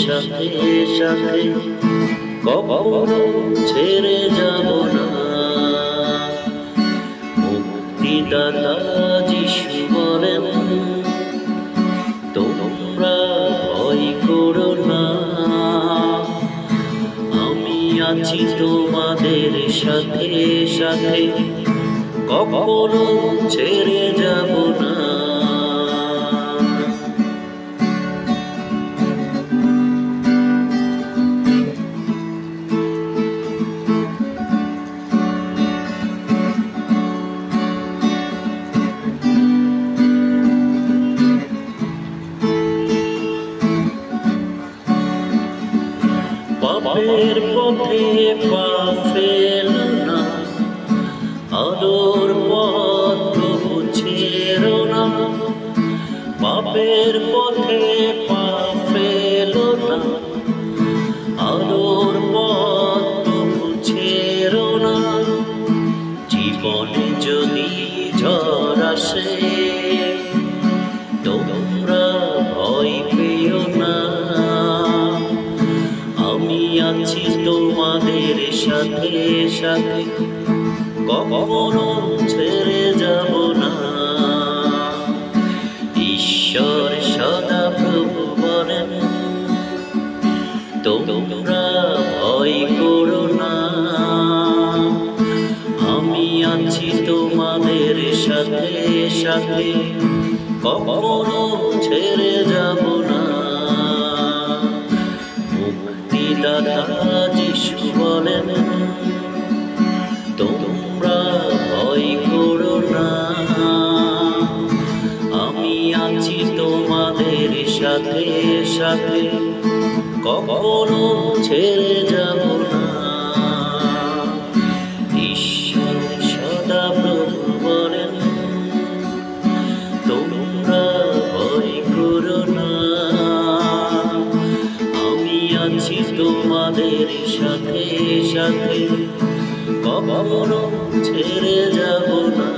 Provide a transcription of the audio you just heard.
সাথে সাথে কখনো ছেড়ে যাব না। মুক্তিদাতা যিশু বলেন, তোমরা ভয় করো না, আমি আছি তোমাদের সাথে সাথে, কখনো ছেড়ে যাব না। পাপের পথে পা ফেলো না, আলোর পথ ছেড়ো না। পাপের পথে পা ফেলো না, আলোর পথ ছেড়ো না। জীবনে যদি ঝড় আসে, তোমরা ভয় পেও না, আমি আছি তোমাদের সাথে সাথে, কখনো ছেড়ে যাব না। ঈশ্বর সদা প্রভু বলেন, তোমরা ভয় করো না, আমি আছি তোমাদের সাথে সাথে, কখনো ছেড়ে যাব না। মুক্তিদাতা যিশু বলেন, তোমরা ভয় করো না, আমি আছি তোমাদের সাথে সাথে, কখনো ছেড়ে যাব না। ঈশ্বর সদা প্রভু বলেন, তোমরা ভয় করো না, আমি আছি তোমাদের সাথে সাথে, কখনো ছেড়ে যাব না।